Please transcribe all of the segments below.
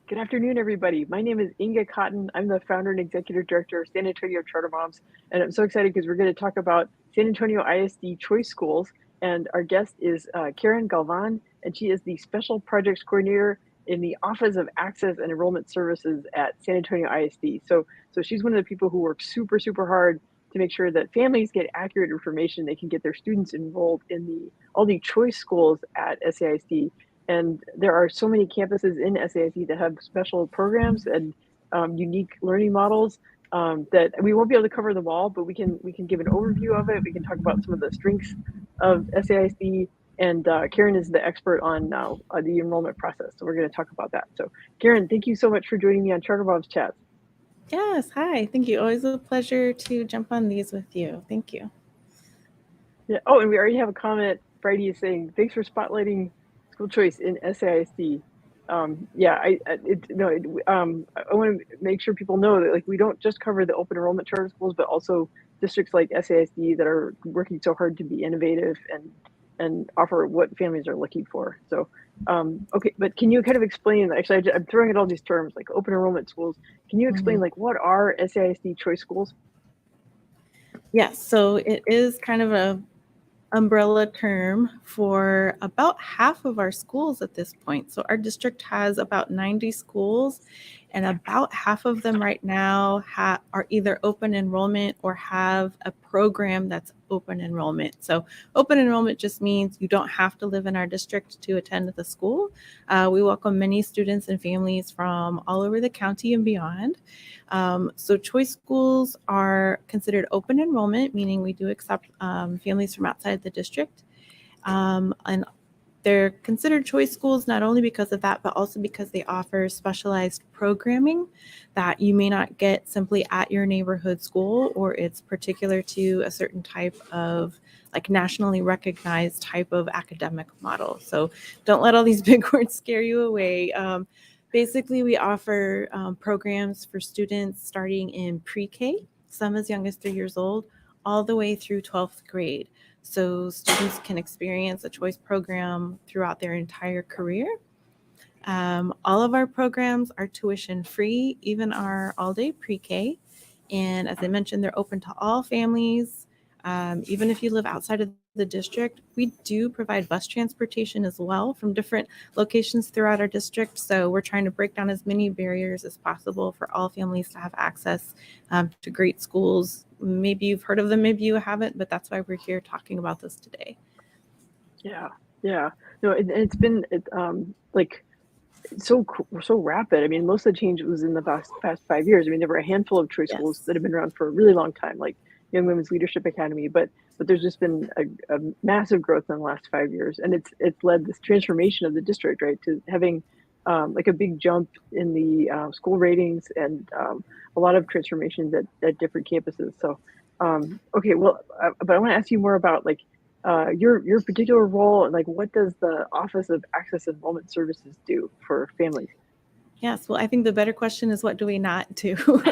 Good afternoon, everybody. My name is Inga Cotton. I'm the founder and executive director of San Antonio Charter Moms, and I'm so excited because we're going to talk about San Antonio ISD Choice Schools. And our guest is Karen Galván, and she is the Special Projects Coordinator in the Office of Access and Enrollment Services at San Antonio ISD. So she's one of the people who works super, super hard to make sure that families get accurate information. They can get their students enrolled in all the choice schools at SAISD. And there are so many campuses in SAIC that have special programs and unique learning models that we won't be able to cover them all, but we can give an overview of it. We can talk about some of the strengths of SAIC, and Karen is the expert on the enrollment process, so we're going to talk about that. So Karen, thank you so much for joining me on Charter Moms Chats. Yes, hi. Thank you. Always a pleasure to jump on these with you. Thank you. Yeah. Oh, and we already have a comment. Brady is saying, thanks for spotlighting school choice in SAIC. Yeah, I want to make sure people know that we don't just cover the open enrollment charter schools, but also districts like SAIC that are working so hard to be innovative and offer what families are looking for. So, okay, but can you kind of explain? Actually, I'm throwing at all these terms like open enrollment schools. Can you explain what are SAIC choice schools? Yes, so it is kind of a umbrella term for about half of our schools at this point. So our district has about 90 schools, and about half of them right now are either open enrollment or have a program that's open enrollment. So open enrollment just means you don't have to live in our district to attend the school. We welcome many students and families from all over the county and beyond. So choice schools are considered open enrollment, meaning we do accept families from outside the district. And they're considered choice schools not only because of that, but also because they offer specialized programming that you may not get simply at your neighborhood school, or it's particular to a certain type of nationally recognized type of academic model. So don't let all these big words scare you away. Basically, we offer programs for students starting in pre-K, some as young as 3 years old, all the way through 12th grade. So students can experience a choice program throughout their entire career. All of our programs are tuition free, even our all-day pre-K. And as I mentioned, they're open to all families. Even if you live outside of the district, we do provide bus transportation as well from different locations throughout our district. So we're trying to break down as many barriers as possible for all families to have access to great schools. Maybe you've heard of them, maybe you haven't, but that's why we're here talking about this today. Yeah. No, it's been so rapid. I mean, most of the change was in the past 5 years. I mean, there were a handful of choice schools Yes. that have been around for a really long time, like Young Women's Leadership Academy, but there's just been a massive growth in the last 5 years, and it's led this transformation of the district, right, to having a big jump in the school ratings and a lot of transformations at different campuses. So, okay, well, but I want to ask you more about your particular role, and what does the Office of Access and Enrollment Services do for families? Yes, well, I think the better question is, what do we not do? We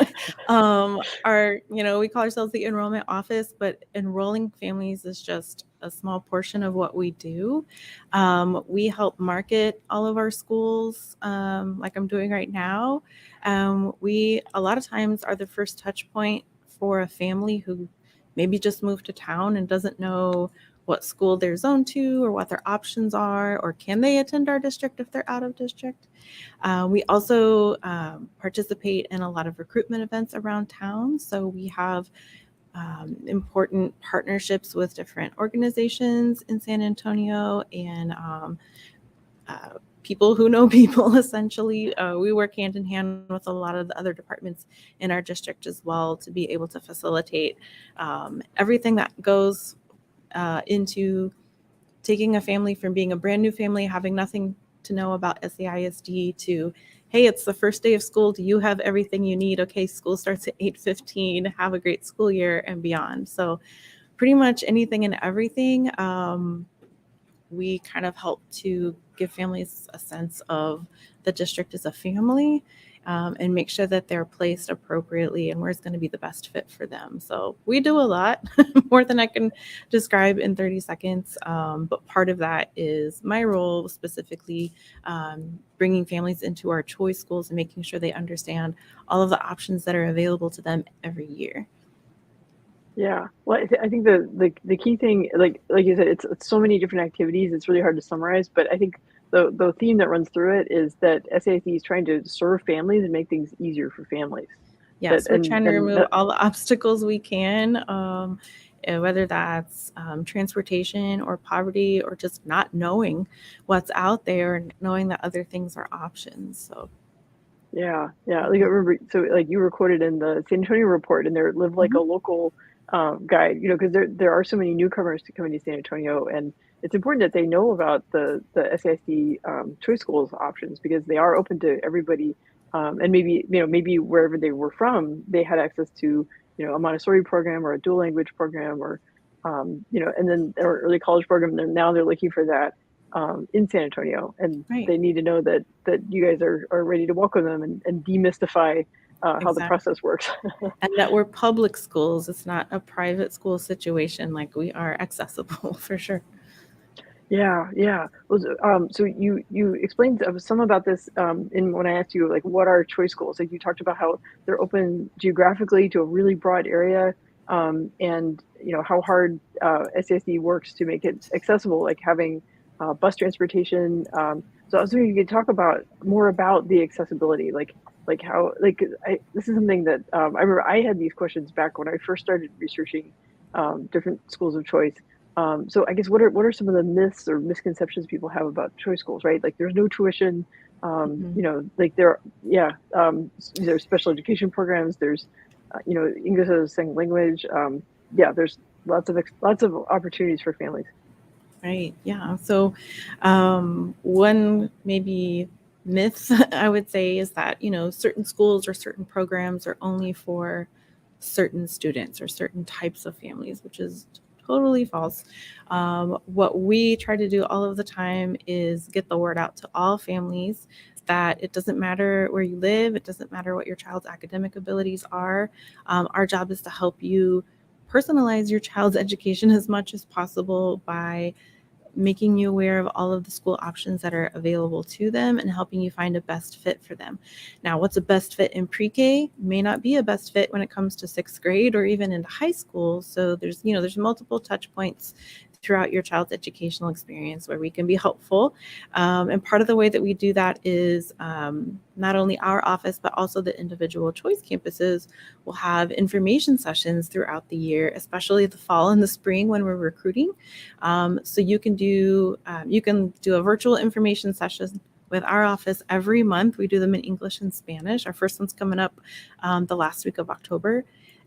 call ourselves the enrollment office, but enrolling families is just a small portion of what we do. We help market all of our schools, like I'm doing right now. We a lot of times are the first touch point for a family who maybe just moved to town and doesn't know what school they're zoned to or what their options are, or can they attend our district if they're out of district. We also participate in a lot of recruitment events around town. So we have important partnerships with different organizations in San Antonio and people who know people, essentially. We work hand in hand with a lot of the other departments in our district as well to be able to facilitate everything that goes into taking a family from being a brand new family, having nothing to know about SAISD, to, hey, it's the first day of school. Do you have everything you need? Okay, school starts at 8:15. Have a great school year and beyond. So pretty much anything and everything. We kind of help to give families a sense of the district as a family, and make sure that they're placed appropriately and where it's going to be the best fit for them. So we do a lot, more than I can describe in 30 seconds. But part of that is my role specifically, bringing families into our choice schools and making sure they understand all of the options that are available to them every year. Yeah. Well, I think the key thing, like you said, it's so many different activities. It's really hard to summarize, but I think the theme that runs through it is that SAISD is trying to serve families and make things easier for families. Yes, we're trying to remove all the obstacles we can, whether that's transportation or poverty or just not knowing what's out there and knowing that other things are options. So yeah. Like I remember, so like you were quoted in the San Antonio report, and there live like a local guide, because there are so many newcomers to coming to San Antonio, and it's important that they know about the SAISD choice schools options, because they are open to everybody, and maybe wherever they were from, they had access to a Montessori program or a dual language program, or and then or early college program. And now they're looking for that in San Antonio, and right. they need to know that you guys are ready to welcome them and demystify how the process works. And that we're public schools. It's not a private school situation. Like, we are accessible for sure. Yeah. Well, so you explained some about this in when I asked you, like, what are choice schools? Like, you talked about how they're open geographically to a really broad area, and how hard SASD works to make it accessible, like having bus transportation. So I was wondering if you could talk about more about the accessibility, like how, this is something that I remember I had these questions back when I first started researching different schools of choice. So I guess what are some of the myths or misconceptions people have about choice schools, right? Like, there's no tuition, like there's special education programs, there's English as a second language. There's lots of opportunities for families. Right. Yeah. So one maybe myth I would say is that, certain schools or certain programs are only for certain students or certain types of families, which is totally false. What we try to do all of the time is get the word out to all families that it doesn't matter where you live, it doesn't matter what your child's academic abilities are. Our job is to help you personalize your child's education as much as possible by making you aware of all of the school options that are available to them and helping you find a best fit for them. Now, what's a best fit in pre-K may not be a best fit when it comes to sixth grade or even into high school. So there's multiple touch points throughout your child's educational experience where we can be helpful. And part of the way that we do that is not only our office, but also the individual choice campuses will have information sessions throughout the year, especially the fall and the spring when we're recruiting. So you can do a virtual information session with our office every month. We do them in English and Spanish. Our first one's coming up the last week of October.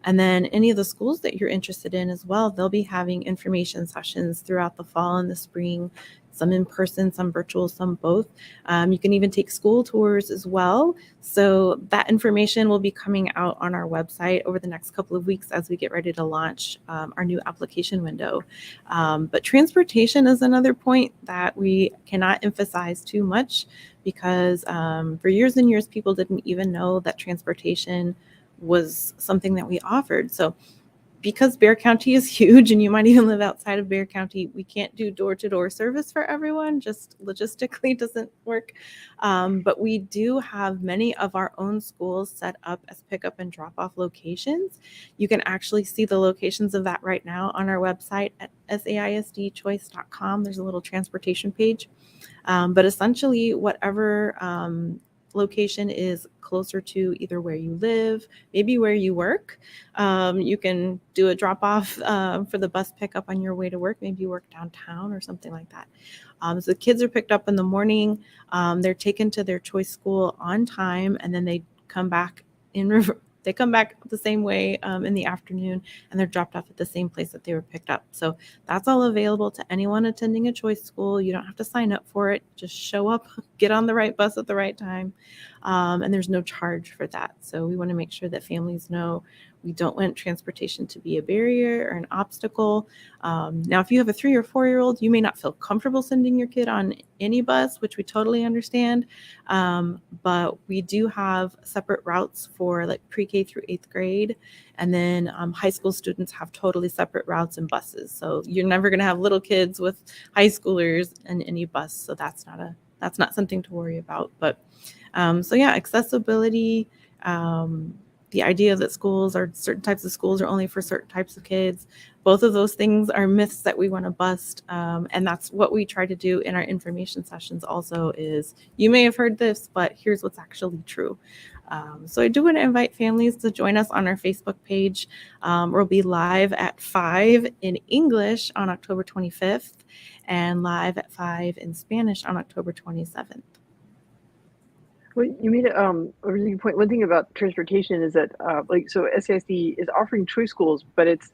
And then any of the schools that you're interested in as well, they'll be having information sessions throughout the fall and the spring, some in person, some virtual, some both. You can even take school tours as well. So that information will be coming out on our website over the next couple of weeks as we get ready to launch our new application window. But transportation is another point that we cannot emphasize too much, because for years and years, people didn't even know that transportation was something that we offered. So because Bexar County is huge and you might even live outside of Bexar County, we can't do door-to-door service for everyone. Just logistically doesn't work. But we do have many of our own schools set up as pickup and drop-off locations. You can actually see the locations of that right now on our website at SAISDchoice.com. There's a little transportation page. But essentially, whatever location is closer to either where you live, maybe where you work. You can do a drop off for the bus pickup on your way to work. Maybe you work downtown or something like that. So the kids are picked up in the morning. They're taken to their choice school on time, and then they come back They come back the same way in the afternoon, and they're dropped off at the same place that they were picked up. So that's all available to anyone attending a choice school. You don't have to sign up for it. Just show up, get on the right bus at the right time. and there's no charge for that. So we want to make sure that families know we don't want transportation to be a barrier or an obstacle. Now, if you have a 3 or 4-year-old, you may not feel comfortable sending your kid on any bus, which we totally understand. But we do have separate routes for like pre-K through 8th grade. And then high school students have totally separate routes and buses. So you're never going to have little kids with high schoolers in any bus. So that's not something to worry about. But so yeah, accessibility, the idea that certain types of schools are only for certain types of kids. Both of those things are myths that we want to bust. And that's what we try to do in our information sessions also is, you may have heard this, but here's what's actually true. So I do want to invite families to join us on our Facebook page. We'll be live at 5 in English on October 25th and live at 5 in Spanish on October 27th. Well, you made a really good point. One thing about transportation is that, so SAISD is offering choice schools, but it's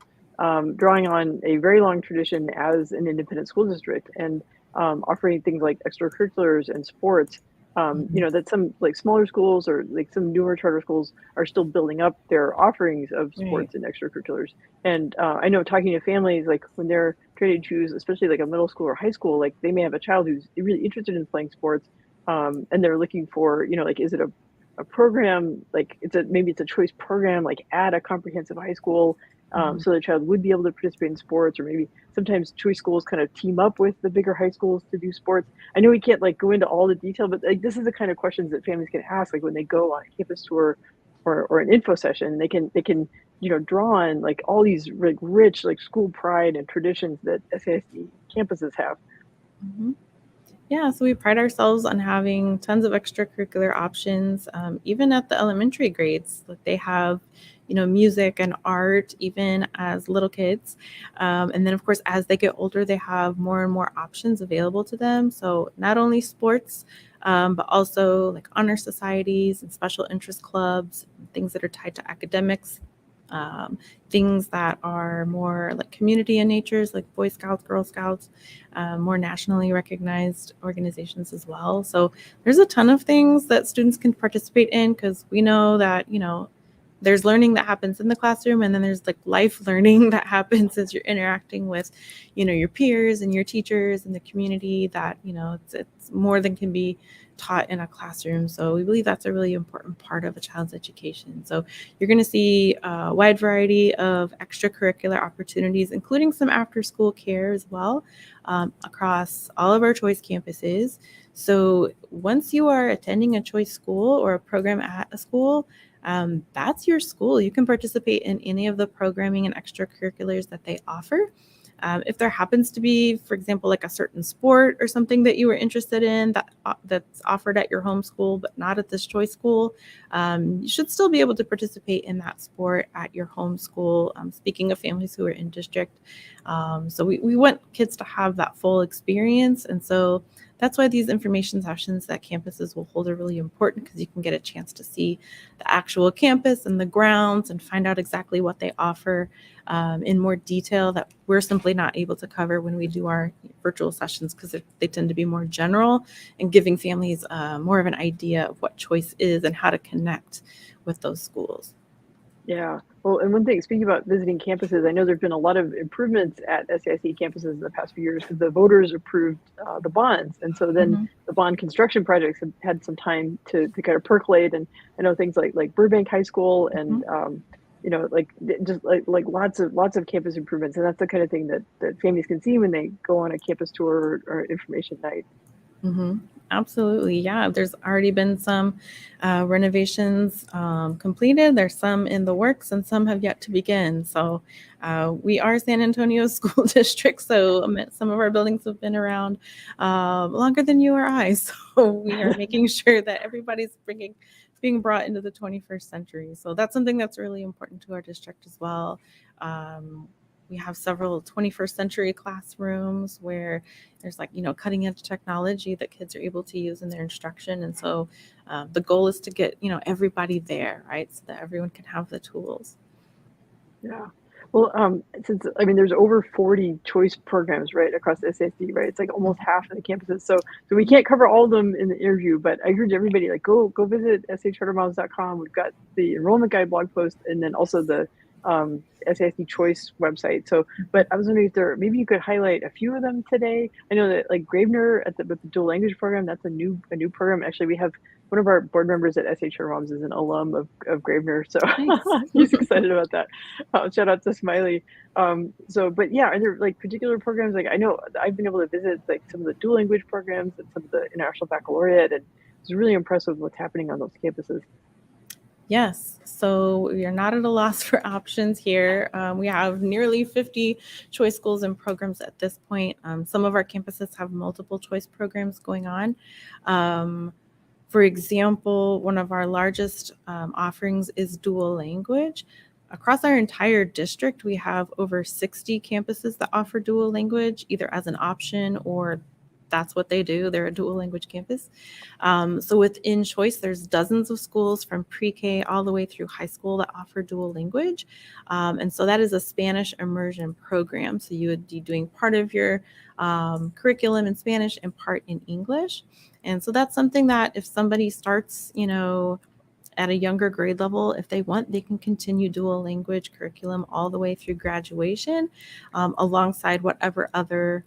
drawing on a very long tradition as an independent school district and offering things like extracurriculars and sports. That some like smaller schools or like some newer charter schools are still building up their offerings of sports and extracurriculars. And I know talking to families, like when they're trying to choose, especially like a middle school or high school, like they may have a child who's really interested in playing sports. And they're looking for, like, is it a program, like maybe it's a choice program, like at a comprehensive high school, so the child would be able to participate in sports, or maybe sometimes choice schools kind of team up with the bigger high schools to do sports. I know we can't like go into all the detail, but like this is the kind of questions that families can ask, like when they go on a campus tour or an info session, they can draw on like all these like rich like school pride and traditions that SAISD campuses have. Mm-hmm. Yeah, so we pride ourselves on having tons of extracurricular options, even at the elementary grades. Like they have, music and art, even as little kids. And then, of course, as they get older, they have more and more options available to them. So not only sports, but also like honor societies and special interest clubs, things that are tied to academics. Things that are more like community in natures, like Boy Scouts, Girl Scouts, more nationally recognized organizations as well. So there's a ton of things that students can participate in, because we know that, there's learning that happens in the classroom, and then there's like life learning that happens as you're interacting with, your peers and your teachers and the community, that, it's more than can be taught in a classroom. So we believe that's a really important part of a child's education. So you're going to see a wide variety of extracurricular opportunities, including some after school care as well, across all of our choice campuses. So once you are attending a choice school or a program at a school, that's your school. You can participate in any of the programming and extracurriculars that they offer. If there happens to be, for example, like a certain sport or something that you were interested in that's offered at your home school but not at this choice school, you should still be able to participate in that sport at your home school. Speaking of families who are in district, so we want kids to have that full experience, and so that's why these information sessions that campuses will hold are really important, because you can get a chance to see the actual campus and the grounds and find out exactly what they offer in more detail that we're simply not able to cover when we do our virtual sessions, because they tend to be more general and giving families more of an idea of what choice is and how to connect with those schools. Yeah. Well, and one thing, speaking about visiting campuses, I know there's been a lot of improvements at SAIC campuses in the past few years because the voters approved the bonds. And so then the bond construction projects have had some time to kind of percolate. And I know things like Burbank High School and, just like lots of campus improvements. And that's the kind of thing that families can see when they go on a campus tour or information night. Mm-hmm. Absolutely. Yeah, there's already been some renovations completed. There's some in the works and some have yet to begin. So we are San Antonio School District, so some of our buildings have been around longer than you or I. So we are making sure that everybody's being brought into the 21st century. So that's something that's really important to our district as well. We have several 21st century classrooms where there's cutting edge technology that kids are able to use in their instruction. And so the goal is to get, everybody there, right? So that everyone can have the tools. Yeah. Well, since I mean, there's over 40 choice programs, right, across SASD, right? It's like almost half of the campuses. So we can't cover all of them in the interview, but I encourage everybody, like, go visit sachartermoms.com. We've got the enrollment guide blog post, and then also the SASD Choice website. So, but I was wondering if maybe you could highlight a few of them today. I know that like Gravener with the dual language program, that's a new program. Actually, we have one of our board members at SH Moms is an alum of Gravener, so Nice. he's excited about that. Shout out to Smiley. But yeah, are there like particular programs? Like I know I've been able to visit like some of the dual language programs and some of the International Baccalaureate, and it's really impressive what's happening on those campuses. Yes, so we are not at a loss for options here. We have nearly 50 choice schools and programs at this point. Some of our campuses have multiple choice programs going on. For example, one of our largest offerings is dual language. Across our entire district, we have over 60 campuses that offer dual language, either as an option or that's what they do. They're a dual language campus. So within Choice, there's dozens of schools from pre-K all the way through high school that offer dual language. And so that is a Spanish immersion program. So you would be doing part of your curriculum in Spanish and part in English. And so that's something that if somebody starts, at a younger grade level, if they want, they can continue dual language curriculum all the way through graduation, alongside whatever other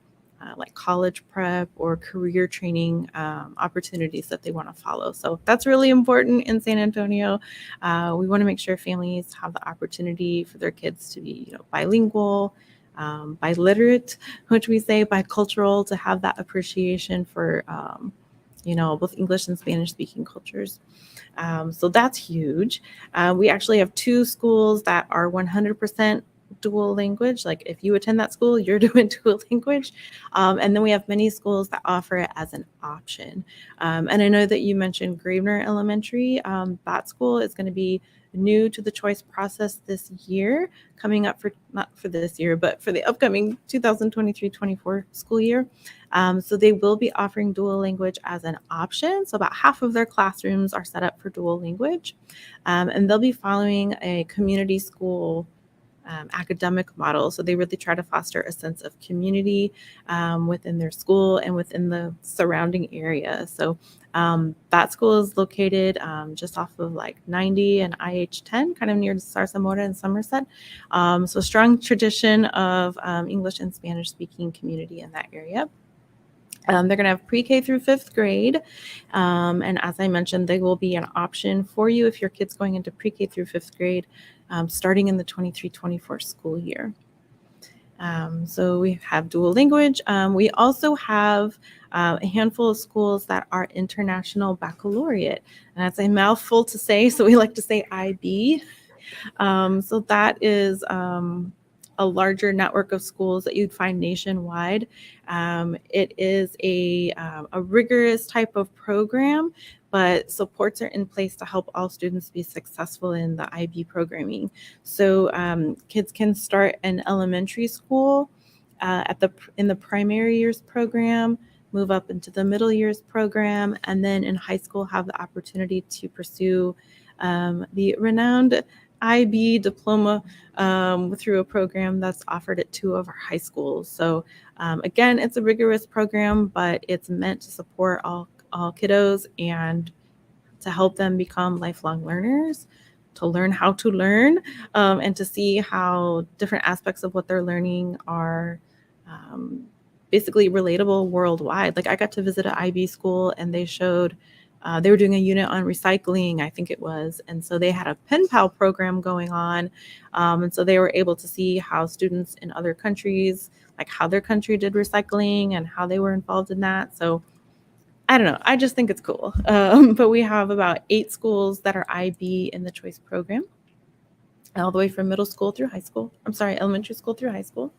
like college prep or career training opportunities that they want to follow. So that's really important in San Antonio. We want to make sure families have the opportunity for their kids to be, bilingual, biliterate, which we say, bicultural, to have that appreciation for, both English and Spanish speaking cultures. So that's huge. We actually have 2 schools that are 100% dual language. Like if you attend that school, you're doing dual language. And then we have many schools that offer it as an option. And I know that you mentioned Gravener Elementary. That school is going to be new to the choice process this year, coming up not for this year, but for the upcoming 2023-24 school year. So they will be offering dual language as an option. So about half of their classrooms are set up for dual language. And they'll be following a community school academic model. So they really try to foster a sense of community within their school and within the surrounding area. So that school is located just off of like 90 and IH10, kind of near Zarzamora and Somerset. So strong tradition of English and Spanish speaking community in that area. They're going to have pre-K through 5th grade. And as I mentioned, they will be an option for you if your kid's going into pre-K through 5th grade, starting in the 23-24 school year. So we have dual language. We also have a handful of schools that are international baccalaureate. And that's a mouthful to say, so we like to say IB. So that is a larger network of schools that you'd find nationwide. It is a rigorous type of program, but supports are in place to help all students be successful in the IB programming. So kids can start in elementary school in the primary years program, move up into the middle years program, and then in high school have the opportunity to pursue the renowned IB diploma through a program that's offered at 2 of our high schools. So again, it's a rigorous program, but it's meant to support all kiddos and to help them become lifelong learners, to learn how to learn, and to see how different aspects of what they're learning are basically relatable worldwide. Like I got to visit an IB school and they showed they were doing a unit on recycling, I think it was. And so they had a pen pal program going on. And so they were able to see how students in other countries, like how their country did recycling and how they were involved in that. So I don't know. I just think it's cool. But we have about 8 schools that are IB in the choice program, all the way from middle school through high school. I'm sorry, elementary school through high school.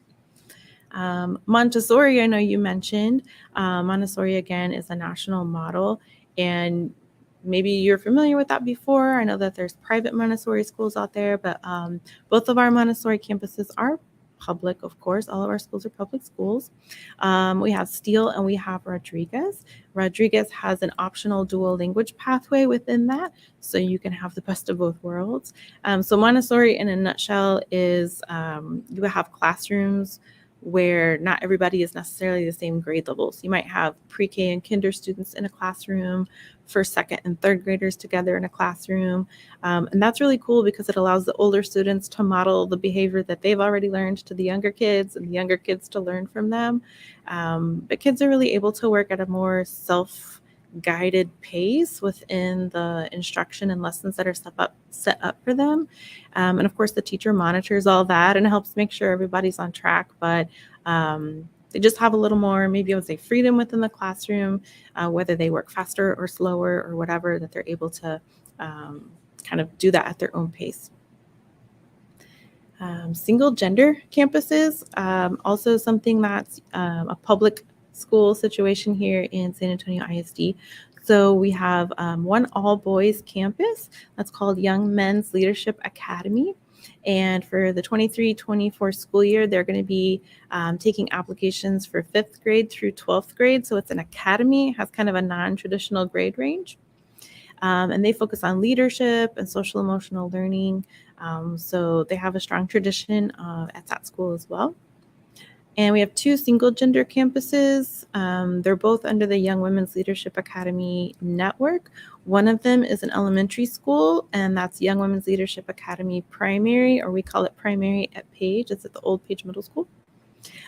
Montessori, I know you mentioned. Montessori, again, is a national model. And maybe you're familiar with that before. I know that there's private Montessori schools out there, but both of our Montessori campuses are public, of course. All of our schools are public schools. We have Steele and we have Rodriguez. Rodriguez has an optional dual language pathway within that, so you can have the best of both worlds. So Montessori, in a nutshell, is you have classrooms where not everybody is necessarily the same grade level. So you might have pre-K and kinder students in a classroom, first, second, and third graders together in a classroom. And that's really cool because it allows the older students to model the behavior that they've already learned to the younger kids, and the younger kids to learn from them. But kids are really able to work at a more self-guided pace within the instruction and lessons that are set up for them. And of course, the teacher monitors all that and helps make sure everybody's on track. But they just have a little more, maybe I would say, freedom within the classroom, whether they work faster or slower or whatever, that they're able to kind of do that at their own pace. Single gender campuses, also something that's a public school situation here in San Antonio ISD. So we have one all boys campus that's called Young Men's Leadership Academy. And for the 23-24 school year, they're going to be taking applications for 5th grade through 12th grade. So it's an academy, has kind of a non-traditional grade range. And they focus on leadership and social emotional learning. So they have a strong tradition at that school as well. And we have 2 single gender campuses. They're both under the Young Women's Leadership Academy network. One of them is an elementary school, and that's Young Women's Leadership Academy Primary, or we call it Primary at Page. It's at the old Page Middle School.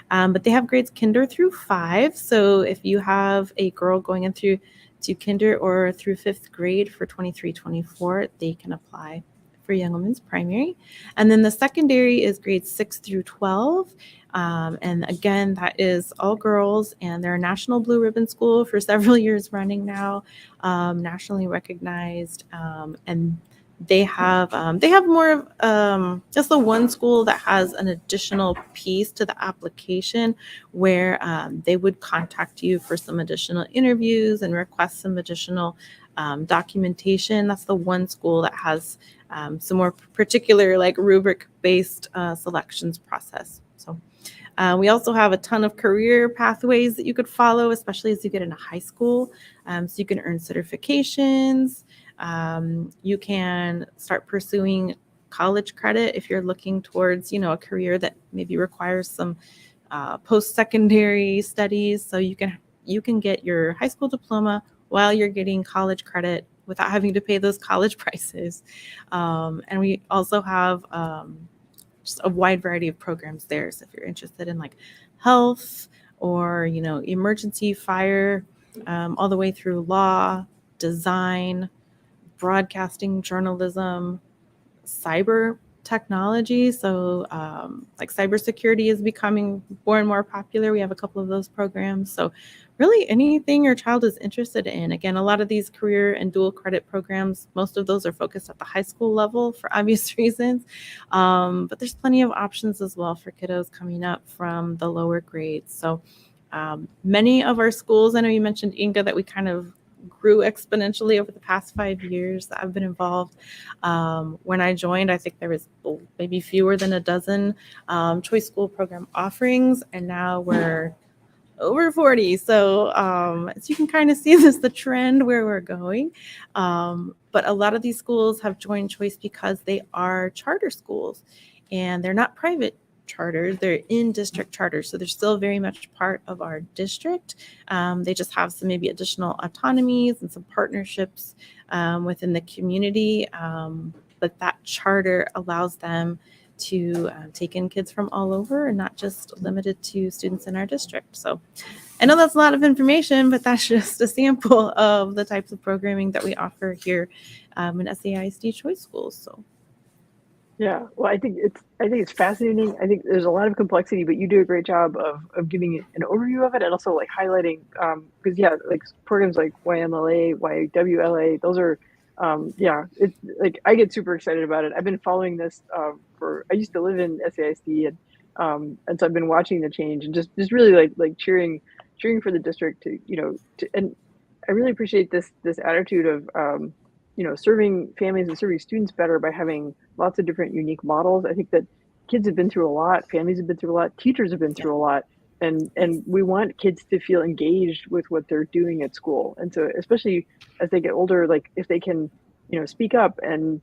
But they have grades kinder through 5. So if you have a girl going in through to kinder or through 5th grade for 23-24, they can apply for Young Women's Primary. And then the secondary is grades 6 through 12. And again, that is all girls, and they're a National Blue Ribbon School for several years running now, nationally recognized. And they have more of just the one school that has an additional piece to the application where they would contact you for some additional interviews and request some additional documentation. That's the one school that has some more particular, like, rubric-based selections process. So we also have a ton of career pathways that you could follow, especially as you get into high school. So you can earn certifications. You can start pursuing college credit if you're looking towards, a career that maybe requires some post-secondary studies. So you can get your high school diploma while you're getting college credit without having to pay those college prices. And we also have just a wide variety of programs there. So if you're interested in, like, health or, emergency fire, all the way through law, design, broadcasting, journalism, cyber technology. So like cybersecurity is becoming more and more popular. We have a couple of those programs. So really anything your child is interested in. Again, a lot of these career and dual credit programs, most of those are focused at the high school level for obvious reasons. But there's plenty of options as well for kiddos coming up from the lower grades. So many of our schools, I know you mentioned, Inga, that we kind of grew exponentially over the past 5 years that I've been involved. When I joined, I think there was maybe fewer than a dozen choice school program offerings, and now we're over 40. So you can kind of see the trend where we're going. But a lot of these schools have joined choice because they are charter schools, and they're not private charters, they're in district charters. So they're still very much part of our district. They just have some maybe additional autonomies and some partnerships within the community. But that charter allows them to take in kids from all over and not just limited to students in our district. So I know that's a lot of information, but that's just a sample of the types of programming that we offer here in SAISD Choice Schools. So. Yeah, well, I think it's fascinating. I think there's a lot of complexity, but you do a great job of giving an overview of it, and also, like, highlighting because like programs like YMLA, YWLA, those are it's like I get super excited about it. I've been following this I used to live in SAISD, and so I've been watching the change and just really like cheering for the district to and I really appreciate this attitude of serving families and serving students better by having lots of different unique models. I think that kids have been through a lot, families have been through a lot, teachers have been through a lot, and we want kids to feel engaged with what they're doing at school. And so especially as they get older, like if they can, speak up and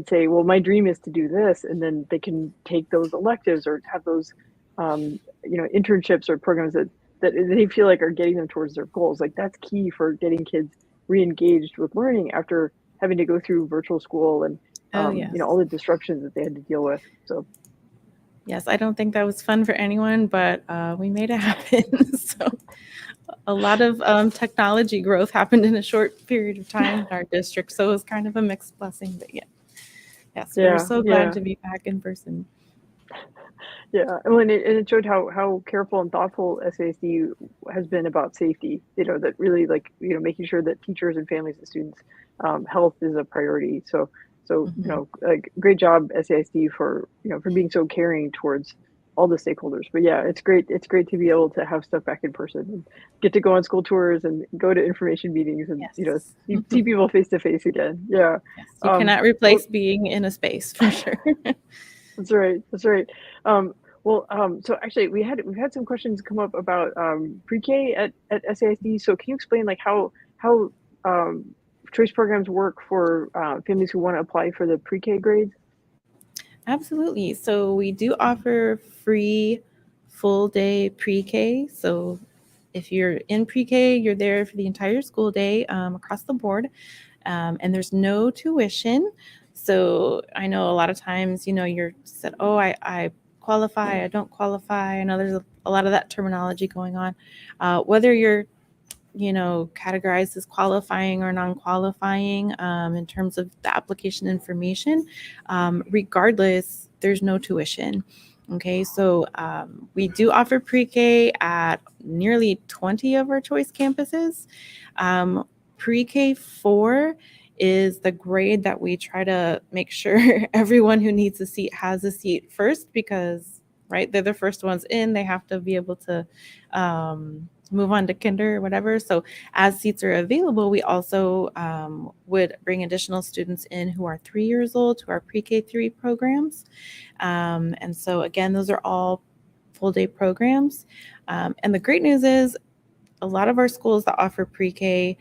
say, well, my dream is to do this, and then they can take those electives or have those internships or programs that they feel like are getting them towards their goals. Like that's key for getting kids re-engaged with learning after having to go through virtual school and all the disruptions that they had to deal with. So yes, I don't think that was fun for anyone, but we made it happen. So a lot of technology growth happened in a short period of time in our district. So it was kind of a mixed blessing, but yes, we're so glad to be back in person. Yeah, and it showed how careful and thoughtful SAISD has been about safety. That really making sure that teachers and families and students' health is a priority. So great job SAISD for being so caring towards all the stakeholders. But yeah, it's great to be able to have stuff back in person and get to go on school tours and go to information meetings and see people face to face again. Yeah, you cannot replace being in a space for sure. That's right. So actually we've had some questions come up about pre-K at SAISD. So can you explain how choice programs work for families who want to apply for the pre-K grades? Absolutely. So we do offer free full day pre-K. So if you're in pre-K, you're there for the entire school day across the board, and there's no tuition. So I know a lot of times, you're said, oh, I qualify, I don't qualify. I know there's a lot of that terminology going on. Whether you're categorized as qualifying or non-qualifying in terms of the application information, regardless, there's no tuition. Okay, so we do offer pre-K at nearly 20 of our choice campuses. Pre-K 4 is the grade that we try to make sure everyone who needs a seat has a seat first, because they're the first ones in. They have to be able to move on to kinder or whatever. So as seats are available, we also would bring additional students in who are 3 years old to our pre-K 3 programs. And so again, those are all full day programs. And the great news is a lot of our schools that offer pre-K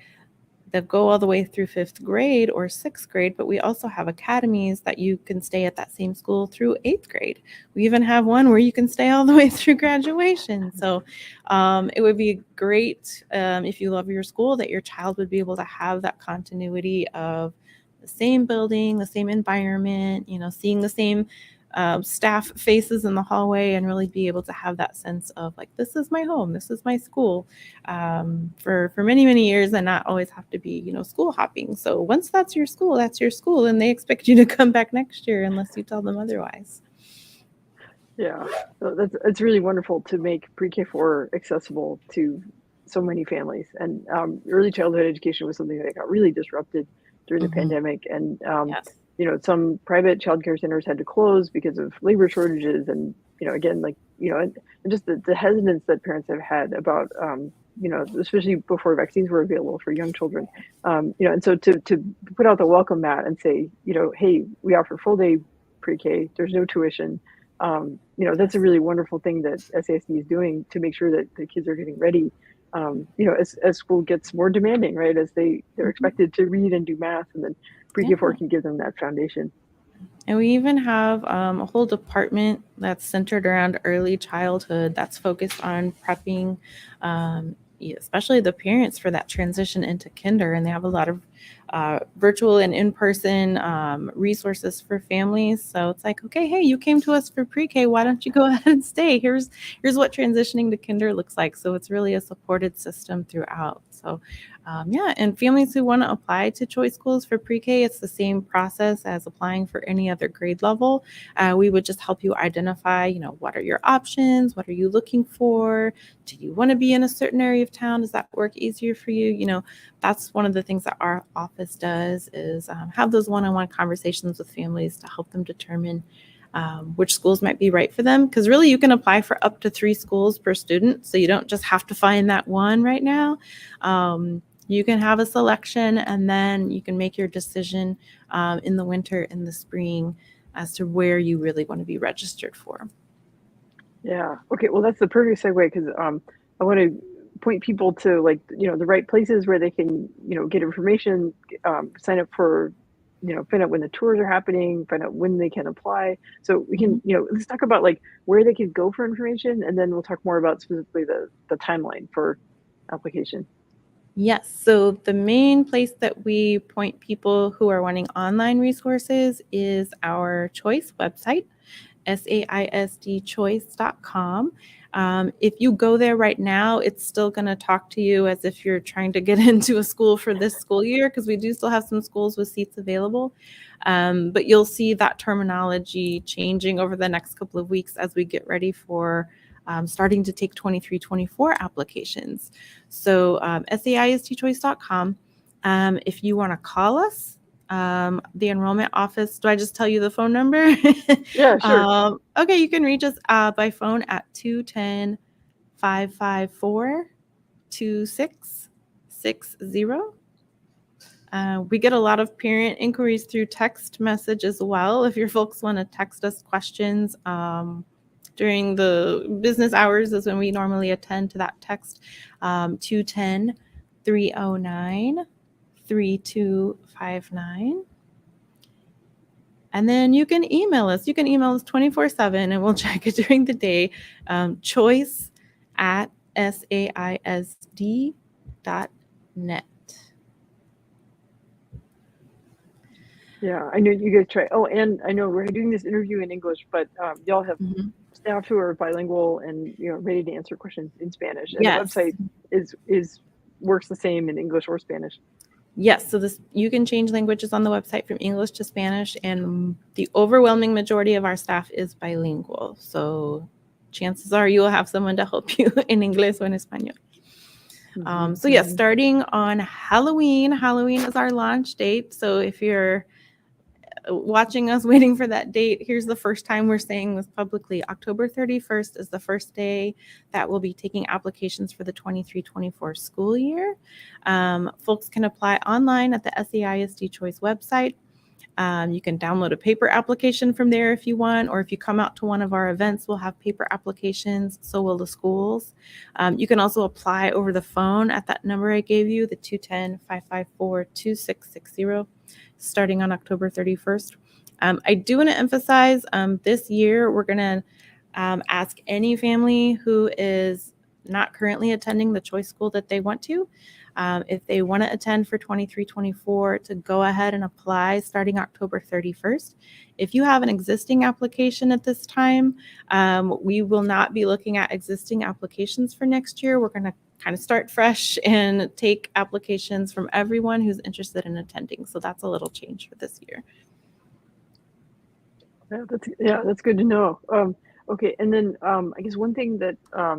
that go all the way through 5th grade or 6th grade, but we also have academies that you can stay at that same school through 8th grade. We even have one where you can stay all the way through graduation. So it would be great if you love your school that your child would be able to have that continuity of the same building, the same environment, seeing the same staff faces in the hallway, and really be able to have that sense of this is my home, this is my school for many, many years, and not always have to be, school hopping. So once that's your school, and they expect you to come back next year unless you tell them otherwise. Yeah, it's really wonderful to make pre-K 4 accessible to so many families. And early childhood education was something that got really disrupted during the pandemic. And some private childcare centers had to close because of labor shortages, and again, and just the hesitance that parents have had about especially before vaccines were available for young children, and so to put out the welcome mat and say, hey, we offer full day pre-K, there's no tuition. That's a really wonderful thing that SAISD is doing to make sure that the kids are getting ready. As school gets more demanding, right? As they're expected to read and do math, and then pre-K 4 can give them that foundation. And we even have a whole department that's centered around early childhood that's focused on prepping, especially the parents for that transition into kinder. And they have a lot of virtual and in-person resources for families. So it's okay, hey, you came to us for pre-K, why don't you go ahead and stay? Here's what transitioning to kinder looks like. So it's really a supported system throughout. So and families who want to apply to choice schools for pre-K, it's the same process as applying for any other grade level. We would just help you identify, what are your options? What are you looking for? Do you want to be in a certain area of town? Does that work easier for you? That's one of the things that our office does is have those one-on-one conversations with families to help them determine which schools might be right for them. Because really you can apply for up to 3 schools per student. So you don't just have to find that one right now. You can have a selection, and then you can make your decision in the winter, in the spring, as to where you really want to be registered for. Yeah. Okay. Well, that's the perfect segue because I want to point people to like the right places where they can get information, sign up for find out when the tours are happening, find out when they can apply. So we can let's talk about like where they can go for information, and then we'll talk more about specifically the timeline for application. Yes, so the main place that we point people who are wanting online resources is our Choice website, SAISDchoice.com. If you go there right now, it's still going to talk to you as if you're trying to get into a school for this school year, because we do still have some schools with seats available. But you'll see that terminology changing over the next couple of weeks as we get ready for starting to take 23-24 applications. So SAISDchoice.com. If you want to call us, the enrollment office, do I just tell you the phone number? Yeah, sure. Okay, you can reach us by phone at 210-554-2660. We get a lot of parent inquiries through text message as well. If your folks want to text us questions during the business hours is when we normally attend to that text, 210-309-3259. And then you can email us. You can email us 24/7 and we'll check it during the day. choice@saisd.net. Yeah, I know you guys try. Oh, and I know we're doing this interview in English, but y'all have staff who are bilingual and ready to answer questions in Spanish. And Yes. the website is works the same in English or Spanish. Yes, so you can change languages on the website from English to Spanish, and the overwhelming majority of our staff is bilingual. So chances are you will have someone to help you in English or in Español. So yes, starting on Halloween is our launch date. So if you're watching us waiting for that date, here's the first time we're saying this publicly. October 31st is the first day that we'll be taking applications for the 23-24 school year. Folks can apply online at the SAISD Choice website. You can download a paper application from there if you want, or if you come out to one of our events, we'll have paper applications, so will the schools. You can also apply over the phone at that number I gave you, the 210-554-2660, starting on October 31st. I do want to emphasize this year we're going to ask any family who is not currently attending the choice school that they want to, if they want to attend for 23-24, to go ahead and apply starting October 31st. If you have an existing application at this time, we will not be looking at existing applications for next year. We're going to kind of start fresh and take applications from everyone who's interested in attending. So that's a little change for this year. That's good to know. Okay, and then I guess one thing that I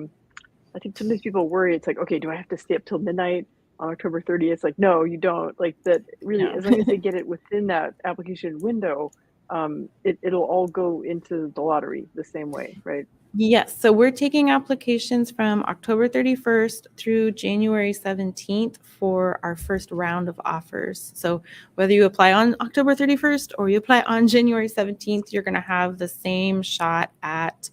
think sometimes people worry, it's like, okay, do I have to stay up till midnight on October 30th? It's like, no, you don't. Like that really, as long as they get it within that application window, it'll all go into the lottery the same way, right? Yes, so we're taking applications from October 31st through January 17th for our first round of offers. So whether you apply on October 31st or you apply on January 17th, you're going to have the same shot at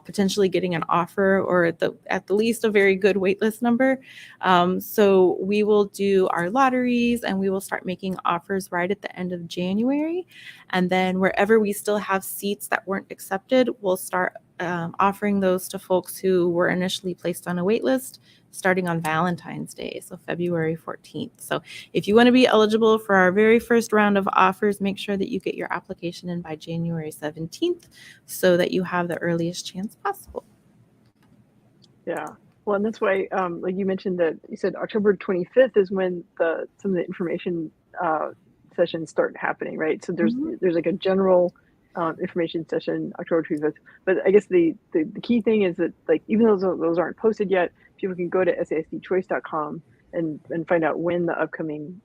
potentially getting an offer, or at the least a very good waitlist number. So we will do our lotteries and we will start making offers right at the end of January. And then wherever we still have seats that weren't accepted, we'll start offering those to folks who were initially placed on a wait list starting on Valentine's Day, so February 14th. So if you want to be eligible for our very first round of offers, make sure that you get your application in by January 17th so that you have the earliest chance possible. Yeah. Well, and that's why, like you mentioned that you said October 25th is when some of the information sessions start happening, right? So there's like a general information session October 25th. But I guess the key thing is that, like, even though those aren't posted yet, people can go to SAISDchoice.com and find out when the upcoming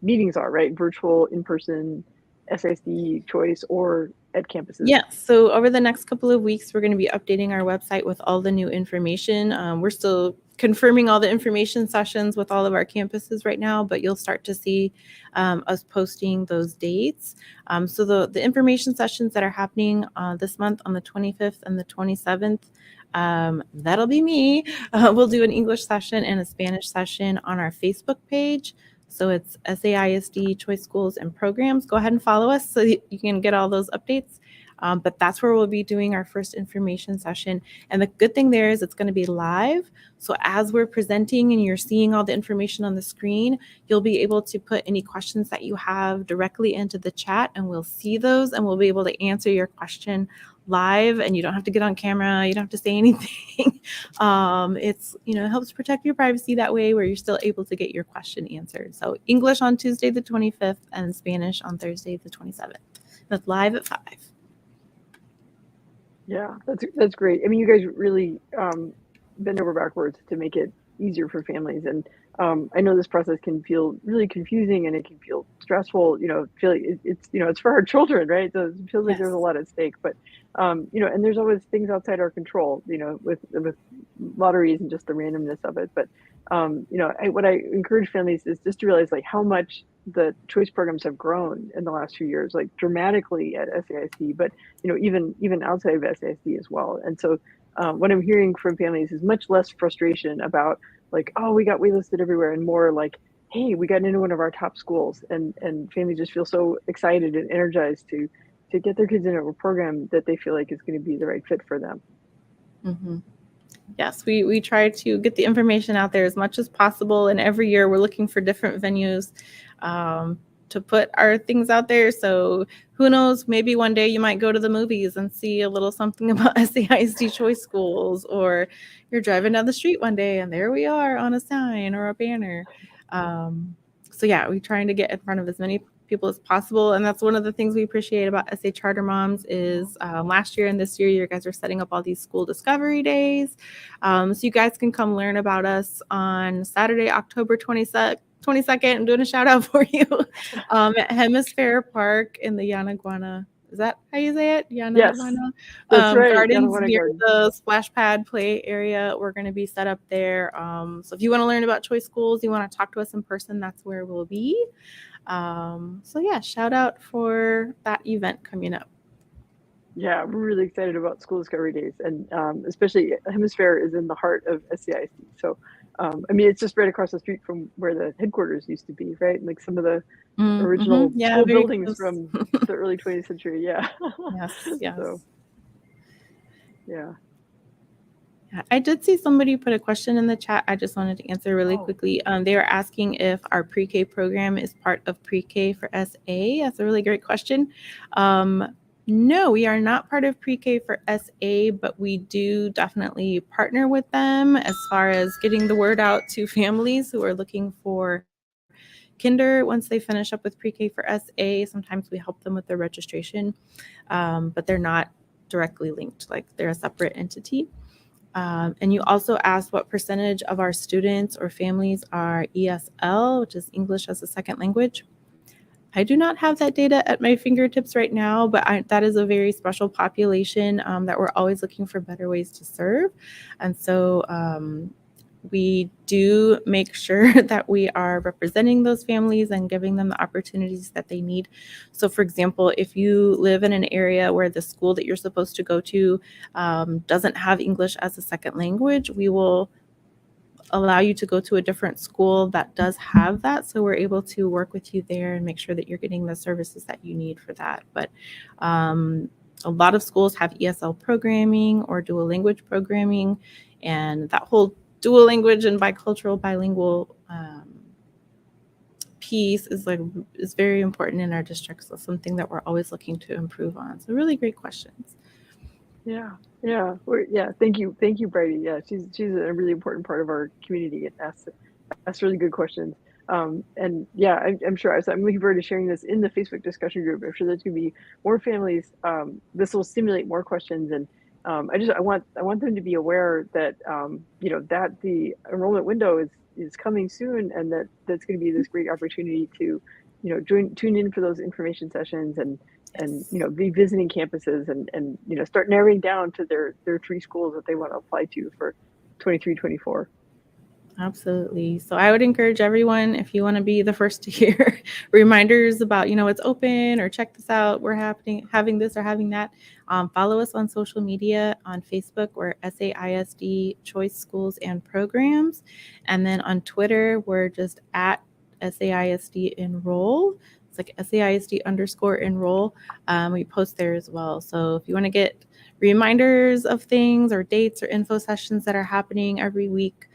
meetings are, right? Virtual, in-person, SAISD Choice, or at campuses. Yeah, so over the next couple of weeks, we're going to be updating our website with all the new information. We're still confirming all the information sessions with all of our campuses right now, but you'll start to see us posting those dates. So the information sessions that are happening this month on the 25th and the 27th, that'll be me. We'll do an English session and a Spanish session on our Facebook page. So it's SAISD Choice Schools and Programs. Go ahead and follow us so you can get all those updates. But that's where we'll be doing our first information session. And the good thing there is it's going to be live. So as we're presenting and you're seeing all the information on the screen, you'll be able to put any questions that you have directly into the chat, and we'll see those and we'll be able to answer your question live, and you don't have to get on camera. You don't have to say anything. It's, it helps protect your privacy that way, where you're still able to get your question answered. So English on Tuesday, the 25th, and Spanish on Thursday, the 27th. That's live at 5. Yeah, that's great. I mean, you guys really bend over backwards to make it easier for families. And I know this process can feel really confusing and it can feel stressful, feel like it's for our children, right? So it feels like there's a lot at stake, but, and there's always things outside our control, with lotteries and just the randomness of it. But, what I encourage families is just to realize like how much the choice programs have grown in the last few years, like dramatically at SAISD, but, even outside of SAISD as well. And so what I'm hearing from families is much less frustration about like, oh, we got waitlisted everywhere, and more like, hey, we got into one of our top schools, and families just feel so excited and energized to get their kids into a program that they feel like is going to be the right fit for them. Mm-hmm. Yes, we try to get the information out there as much as possible, and every year we're looking for different venues to put our things out there. So who knows, maybe one day you might go to the movies and see a little something about SAISD Choice Schools, or you're driving down the street one day and there we are on a sign or a banner. So yeah, we're trying to get in front of as many people as possible, and that's one of the things we appreciate about SA Charter Moms is last year and this year you guys are setting up all these school discovery days, so you guys can come learn about us on Saturday, October 22nd. I'm doing a shout out for you at Hemisphere Park in the Yanaguana. Is that how you say it? Yes, that's right. Gardens near the splash pad play area. We're going to be set up there. So if you want to learn about choice schools, you want to talk to us in person, that's where we'll be. So yeah, shout out for that event coming up. Yeah, we're really excited about School Discovery Days, and especially Hemisphere is in the heart of SCIC. So, I mean, it's just right across the street from where the headquarters used to be, right? Like some of the original school buildings from the early 20th century. Yeah. Yes. So, yeah. I did see somebody put a question in the chat. I just wanted to answer really quickly. They were asking if our pre-K program is part of pre-K for SA. That's a really great question. No, we are not part of pre-K for SA, but we do definitely partner with them as far as getting the word out to families who are looking for kinder once they finish up with pre-K for SA. Sometimes we help them with their registration, but they're not directly linked, like they're a separate entity. And you also asked what percentage of our students or families are ESL, which is English as a second language. I do not have that data at my fingertips right now, but that is a very special population that we're always looking for better ways to serve. And so we do make sure that we are representing those families and giving them the opportunities that they need. So for example, if you live in an area where the school that you're supposed to go to doesn't have English as a second language, we will allow you to go to a different school that does have that. So we're able to work with you there and make sure that you're getting the services that you need for that. But a lot of schools have ESL programming or dual language programming, and that whole dual language and bicultural, bilingual piece is very important in our district. So something that we're always looking to improve on. So really great questions. Yeah. Thank you, Brady. Yeah, she's a really important part of our community and asks really good questions. And yeah, I'm sure. I'm looking forward to sharing this in the Facebook discussion group. I'm sure there's going to be more families. This will stimulate more questions, and I want them to be aware that that the enrollment window is coming soon, and that's going to be this great opportunity to tune in for those information sessions and be visiting campuses and start narrowing down to their 3 schools that they want to apply to for 23-24. Absolutely. So I would encourage everyone, if you want to be the first to hear reminders about, it's open or check this out, we're having this or having that, follow us on social media. On Facebook, we're SAISD Choice Schools and Programs. And then on Twitter, we're just at SAISD Enroll. It's like SAISD_enroll. We post there as well. So if you want to get reminders of things or dates or info sessions that are happening every week,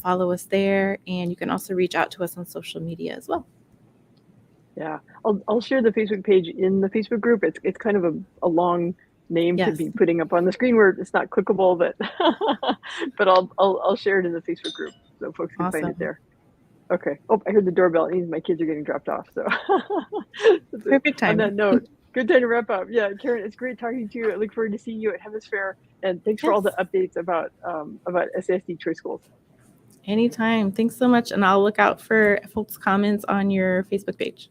follow us there, and you can also reach out to us on social media as well. Yeah, I'll share the Facebook page in the Facebook group. It's kind of a long name to be putting up on the screen where it's not clickable, but I'll share it in the Facebook group so folks can find it there. Okay. Oh, I heard the doorbell. It means my kids are getting dropped off. So Perfect time. On that note, good time to wrap up. Yeah, Karen, it's great talking to you. I look forward to seeing you at Hemisphere, and thanks for all the updates about SAISD Choice Schools. Anytime. Thanks so much. And I'll look out for folks' comments on your Facebook page.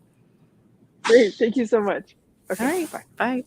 Great. Thank you so much. Okay. All right. Bye.